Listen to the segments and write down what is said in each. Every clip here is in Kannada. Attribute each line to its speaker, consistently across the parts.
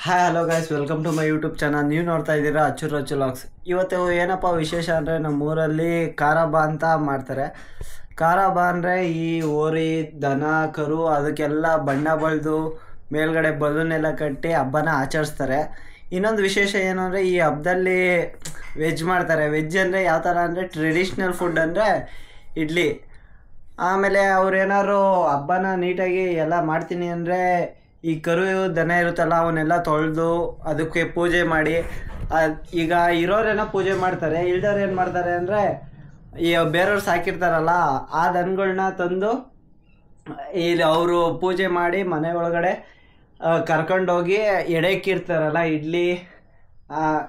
Speaker 1: Hi hello guys, welcome to my YouTube channel. ನೀವು ನೋಡ್ತಾ ಇದ್ದೀರಾ ಅಚ್ಚು ರಚ್ಚು ಲಾಗ್ಸ್. ಇವತ್ತು ಏನಪ್ಪ ವಿಶೇಷ ಅಂದರೆ ನಮ್ಮೂರಲ್ಲಿ ಖಾರಬ್ಬ ಅಂತ ಮಾಡ್ತಾರೆ. ಖಾರಬ್ಬ ಅಂದರೆ ಈ ಹೋರಿ ದನ ಕರು ಅದಕ್ಕೆಲ್ಲ ಬಣ್ಣ ಬಳಿದು ಮೇಲ್ಗಡೆ ಬಲೂನೆಲ್ಲ ಕಟ್ಟಿ ಹಬ್ಬನ ಆಚರಿಸ್ತಾರೆ. ಇನ್ನೊಂದು ವಿಶೇಷ ಏನು ಅಂದರೆ ಈ ಹಬ್ಬದಲ್ಲಿ ವೆಜ್ ಮಾಡ್ತಾರೆ. ವೆಜ್ ಅಂದರೆ ಯಾವ ಥರ ಅಂದರೆ ಟ್ರೆಡಿಷ್ನಲ್ ಫುಡ್ ಅಂದರೆ ಇಡ್ಲಿ. ಆಮೇಲೆ ಅವ್ರೇನಾದ್ರು ಹಬ್ಬನ ನೀಟಾಗಿ ಎಲ್ಲ ಮಾಡ್ತೀನಿ ಅಂದರೆ ಈ ಕರು ದನ ಇರುತ್ತಲ್ಲ ಅವನ್ನೆಲ್ಲ ತೊಳೆದು ಅದಕ್ಕೆ ಪೂಜೆ ಮಾಡಿ, ಈಗ ಇರೋರೇನೋ ಪೂಜೆ ಮಾಡ್ತಾರೆ, ಇಲ್ದವ್ರು ಏನು ಮಾಡ್ತಾರೆ ಅಂದರೆ ಈ ಬೇರೆಯವ್ರು ಸಾಕಿರ್ತಾರಲ್ಲ ಆ ದನಗಳನ್ನ ತಂದು ಇಲ್ಲಿ ಅವರು ಪೂಜೆ ಮಾಡಿ ಮನೆ ಒಳಗಡೆ ಕರ್ಕೊಂಡೋಗಿ ಎಡೆಕ್ಕಿರ್ತಾರಲ್ಲ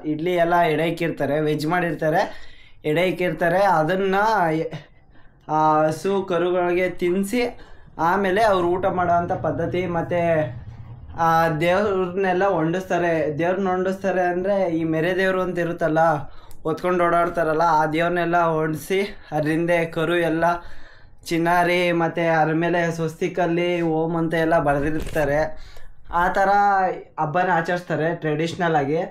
Speaker 1: ಇಡ್ಲಿ ಎಲ್ಲ ಎಡೆಕ್ಕಿರ್ತಾರೆ, ವೆಜ್ ಮಾಡಿರ್ತಾರೆ, ಎಡೆಕ್ಕಿರ್ತಾರೆ. ಅದನ್ನು ಹಸು ಕರುಗಳಿಗೆ ತಿನ್ನಿಸಿ ಆಮೇಲೆ ಅವ್ರು ಊಟ ಮಾಡೋವಂಥ ಪದ್ಧತಿ. ಮತ್ತು ದೇವ್ರನ್ನೆಲ್ಲ ದೇವ್ರನ್ನ ಹೊಂಡಿಸ್ತಾರೆ ಅಂದರೆ ಈ ಮೆರೆ ದೇವರು ಅಂತ ಇರುತ್ತಲ್ಲ, ಹೊತ್ಕೊಂಡು ಓಡಾಡ್ತಾರಲ್ಲ ಆ ದೇವ್ರನ್ನೆಲ್ಲ ಹೊಂಡಿಸಿ ಅದರಿಂದ ಕರು ಎಲ್ಲ ಚಿನ್ನಾರಿ ಮತ್ತು ಅದ್ರ ಮೇಲೆ ಸ್ವಸ್ತಿಕಲ್ಲಿ ಓಂ ಅಂತ ಎಲ್ಲ ಬರೆದಿರ್ತಾರೆ. ಆ ಥರ ಹಬ್ಬನ ಆಚರಿಸ್ತಾರೆ ಟ್ರೆಡಿಷ್ನಲ್ ಆಗಿ.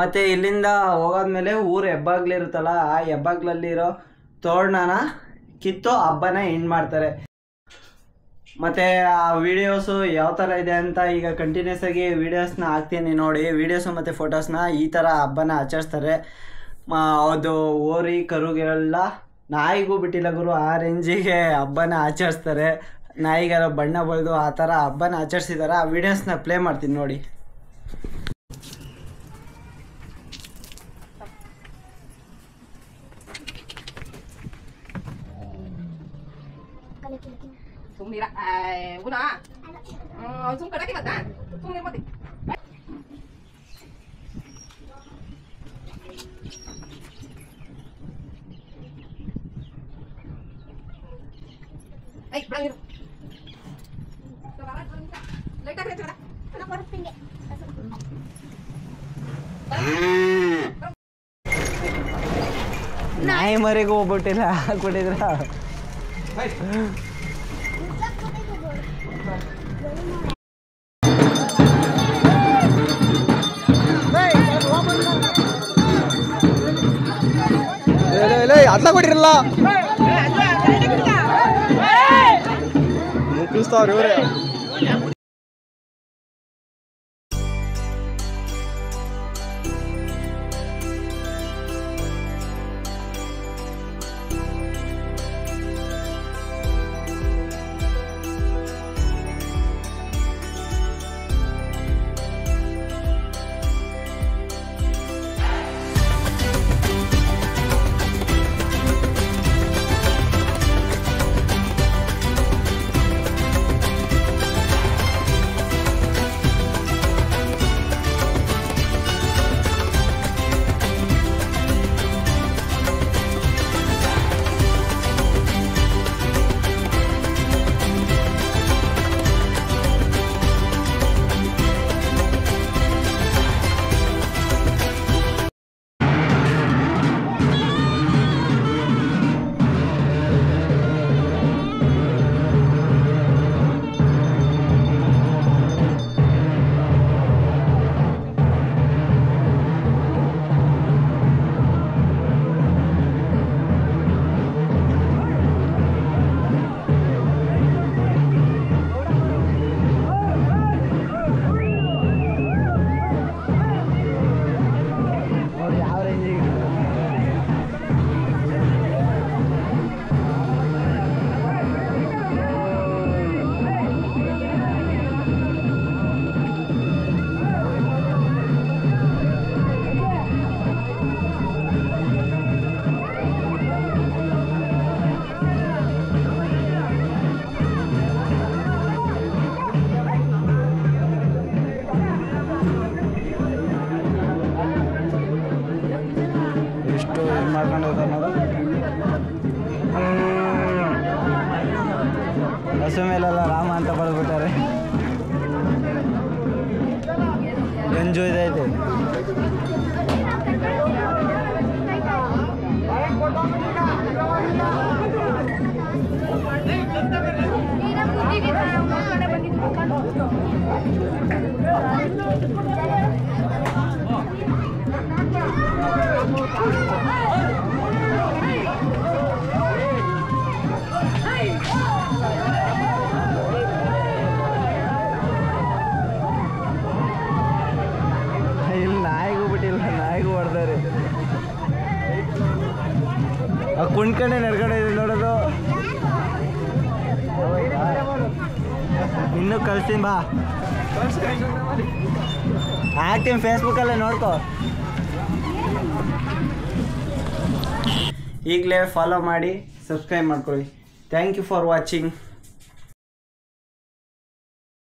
Speaker 1: ಮತ್ತು ಇಲ್ಲಿಂದ ಹೋಗೋದ್ಮೇಲೆ ಊರು ಹೆಬ್ಬಾಗ್ಲಿರುತ್ತಲ್ಲ ಆ ಹೆಬ್ಬಾಗ್ಲಲ್ಲಿರೋ ತೋರಣನ ಕಿತ್ತು ಹಬ್ಬನ ಎಂಡ್ ಮಾಡ್ತಾರೆ. ಮತ್ತು ಆ ವಿಡಿಯೋಸು ಯಾವ ಥರ ಇದೆ ಅಂತ ಈಗ ಕಂಟಿನ್ಯೂಸ್ ಆಗಿ ವೀಡಿಯೋಸ್ನ ಹಾಕ್ತೀನಿ ನೋಡಿ. ವೀಡಿಯೋಸು ಮತ್ತು ಫೋಟೋಸ್ನ ಈ ಥರ ಹಬ್ಬನ ಆಚರಿಸ್ತಾರೆ. ಅದು ಹೋರಿ ಕರುಗೆಲ್ಲ ನಾಯಿಗೂ ಬಿಟ್ಟಿಲ್ಲ ಗುರು, ಆ ರೇಂಜಿಗೆ ಹಬ್ಬನ ಆಚರಿಸ್ತಾರೆ. ನಾಯಿಗೆಲ್ಲ ಬಣ್ಣ ಬಳಿದು ಆ ಥರ ಹಬ್ಬನ ಆಚರಿಸಿದ್ದಾರೆ. ಆ ವೀಡಿಯೋಸ್ನ ಪ್ಲೇ ಮಾಡ್ತೀನಿ ನೋಡಿ.
Speaker 2: Sumira, una, sum kada kita kan, sum ni mati. Ay, berangin. Lagi tak ada. Nak baru pinggir.
Speaker 1: ನಾಯಿ ಮರಿಗೂ ಹೋಗ್ಬಿಟ್ಟಿಲ್ಲ ಕೊಟ್ಟಿದ್ರ. ಅದ್ಲ ಕೊಟ್ಟಿರಲ್ಲ ಮುಗಿಸ್ತಾವ್ರಿ ಇವ್ರೆ. ಎಷ್ಟು ಏನು ಮಾಡ್ಕೊಂಡು ಅನ್ನೋದು ಹಸು ಮೇಲೆಲ್ಲ ರಾಮ ಅಂತ ಬರೆದ್ಬಿಟ್ಟಾರೆ. ಗಂಜು ಇದೈತೆ. ಇಲ್ಲಿ ನಾಯಿಗೂ ಬಿಟ್ಟಿಲ್ಲ, ನಾಯಿಗೂ ಹೊಡೆದಾರೆ. ಕುಣ್ಕಂಡೆ ನಡ್ಕಂಡೆ ನೋಡೋದು. ಇನ್ನೂ ಕಳ್ಸ್ತೀನಿ ಬಾ, ಹಾಕ್ತೀನಿ ಫೇಸ್ಬುಕ್ಕಲ್ಲೇ ನೋಡ್ಕೊ. ಈಗಲೇ ಫಾಲೋ ಮಾಡಿ ಸಬ್ಸ್ಕ್ರೈಬ್ ಮಾಡ್ಕೊಳ್ಳಿ. Thank you for watching.